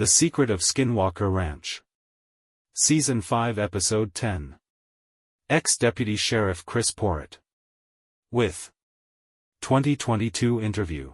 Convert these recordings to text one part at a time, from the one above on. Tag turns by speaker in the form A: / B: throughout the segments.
A: The Secret of Skinwalker Ranch. Season 5 Episode 10. Ex-Deputy Sheriff Kris Porritt. With 2022 interview.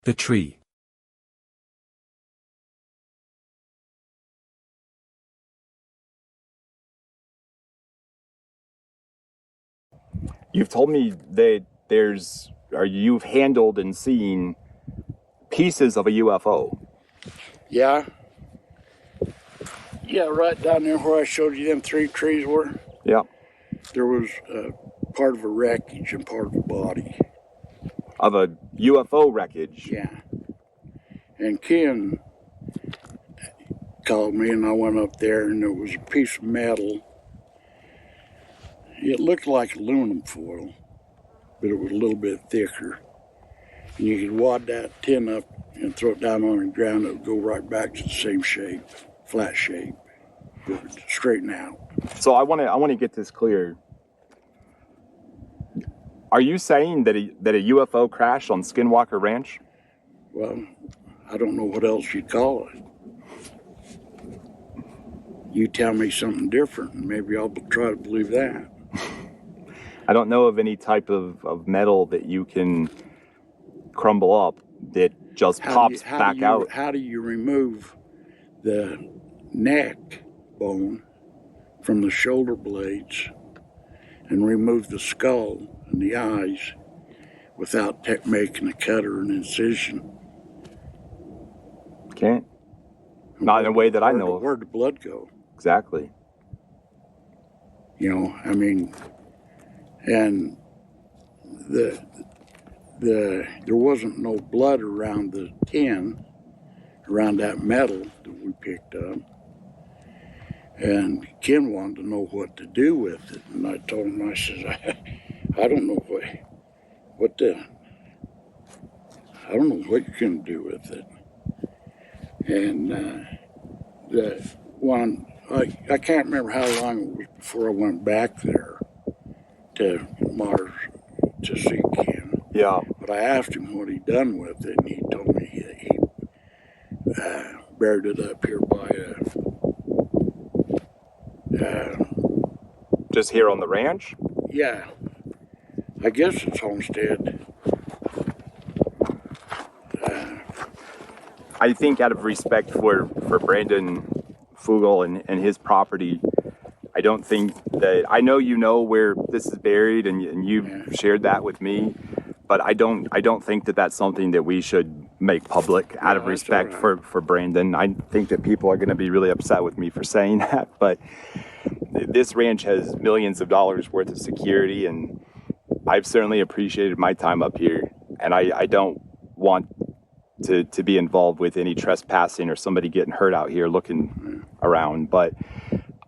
A: The tree.
B: You've told me that you've handled and seen pieces of a UFO.
C: Yeah. Yeah, right down there where I showed you them 3 trees were.
B: Yeah.
C: There was part of a wreckage and part of a body.
B: Of a UFO wreckage?
C: Yeah. And Ken called me and I went up there and there was a piece of metal. It looked like aluminum foil, but it was a little bit thicker. And you could wad that tin up and throw it down on the ground. It would go right back to the same shape, flat shape. It would straighten out.
B: So I want to get this clear. Are you saying that a UFO crashed on Skinwalker Ranch?
C: Well, I don't know what else you'd call it. You tell me something different, and maybe I'll try to believe that.
B: I don't know of any type of metal that you can crumble up that just pops back out.
C: How do you remove the neck bone from the shoulder blades and remove the skull and the eyes without making a cut or an incision?
B: Can't. Not in a way that I know of.
C: Where'd the blood go?
B: Exactly.
C: You know, I mean, and there wasn't no blood around the tin, around that metal that we picked up. And Ken wanted to know what to do with it. And I told him, I said, I don't know what I don't know what you're going to do with it. And the one, I can't remember how long it was before I went back there to Mars to see Ken.
B: Yeah.
C: But I asked him what he'd done with it, and he told me he buried it up here by
B: just here on the ranch?
C: Yeah. I guess it's Homestead.
B: I think out of respect for Brandon Fugel and his property, I don't think that, I know you know where this is buried and you've shared that with me, but I don't think that that's something that we should make public out of respect for Brandon. I think that people are going to be really upset with me for saying that, but this ranch has millions of dollars worth of security, and I've certainly appreciated my time up here, and I don't want to be involved with any trespassing or somebody getting hurt out here looking around, but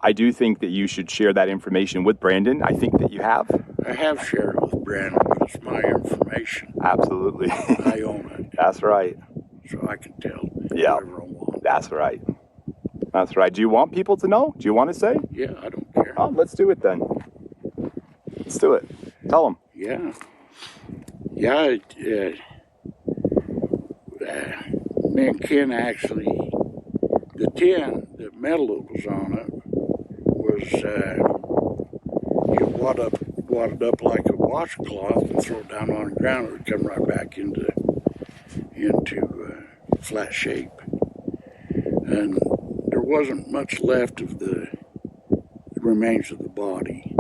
B: I do think that you should share that information with Brandon. I think that you have.
C: I have shared it with Brandon, but it's my information.
B: Absolutely.
C: I own it.
B: That's right.
C: So I can tell
B: whatever
C: I want.
B: That's right. That's right. Do you want people to know? Do you want to say?
C: Yeah, I don't care.
B: Oh, let's do it then. Let's do it. Tell them.
C: Yeah. Yeah, me and Ken actually, the tin, the metal that was on it was, you wad it up like a washcloth and throw it down on the ground, it would come right back into flat shape. And there wasn't much left of the remains of the body.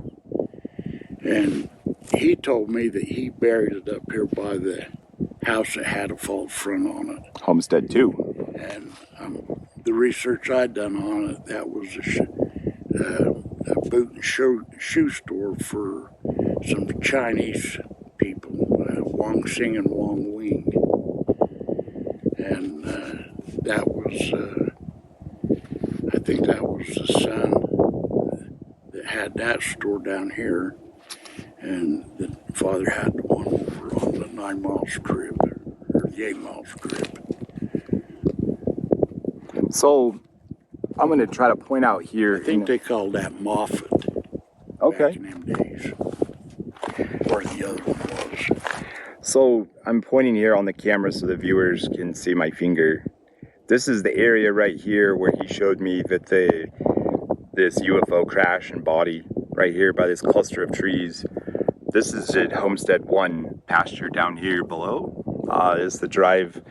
C: And he told me that he buried it up here by the house that had a false front on it.
B: Homestead 2.
C: And the research I'd done on it, that was a boot and shoe store for some Chinese people, Wang Xing and Wang Wing. And that was, I think that was the son that had that store down here. And the father had the one over on the 9 mile strip, or the 8 mile strip.
B: So I'm going to try to point out here.
C: I think they called that Moffat.
B: Okay.
C: Back in them days. Where the other one was.
B: So I'm pointing here on the camera so the viewers can see my finger. This is the area right here where he showed me that this UFO crash and body right here by this cluster of trees. This is at Homestead 1 pasture down here below is the drive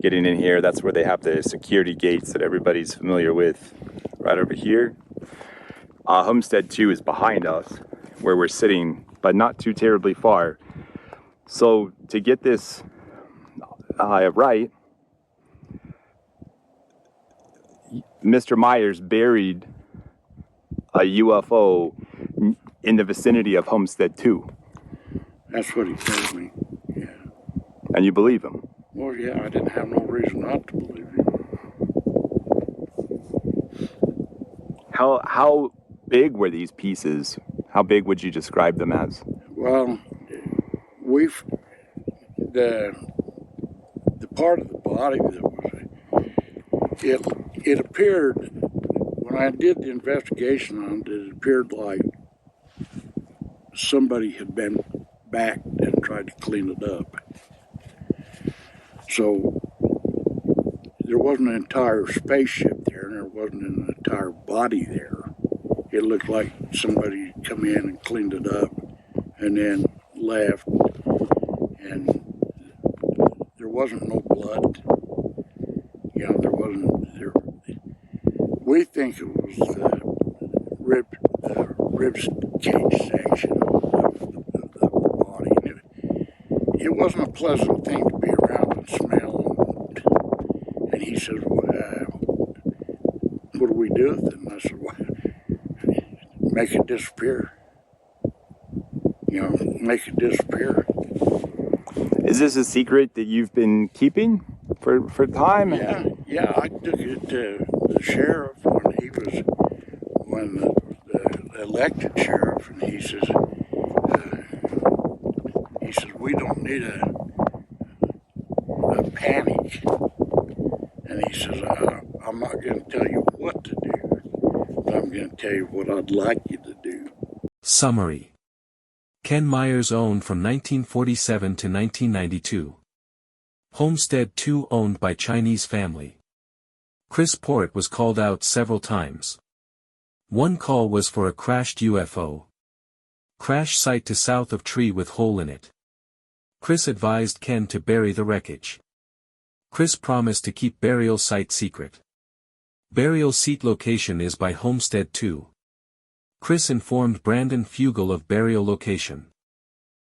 B: getting in here. That's where they have the security gates that everybody's familiar with, right over here. Homestead 2 is behind us, where we're sitting, but not too terribly far. So to get this right, Mr. Myers buried a UFO in the vicinity of Homestead 2.
C: That's what he told me. Yeah.
B: And you believe him?
C: Well, yeah, I didn't have no reason not to believe him.
B: How big were these pieces? How big would you describe them as?
C: Well, the part of the body that was, it appeared, when I did the investigation on it, it appeared like somebody had been back and tried to clean it up. So there wasn't an entire spaceship there, and there wasn't an entire body there. It looked like somebody come in and cleaned it up and then left, and there wasn't no blood. You know, there wasn't there. We think it was the rib cage section of the body. And it wasn't a pleasant thing to be around and smell. And he says, "What do we do with it?" And I said, "Well, make it disappear. You know, make it disappear."
B: Is this a secret that you've been keeping for time?
C: Yeah. I took it to the sheriff when the elected sheriff, and he says, "We don't need a panic." And he says, "I'm not going to tell you what to do, but I'm going to tell you what I'd like you to do."
A: Summary. Ken Myers owned from 1947 to 1992. Homestead 2 owned by Chinese family. Kris Porritt was called out several times. One call was for a crashed UFO. Crash site to south of tree with hole in it. Kris advised Ken to bury the wreckage. Kris promised to keep burial site secret. Burial seat location is by Homestead 2. Kris informed Brandon Fugel of burial location.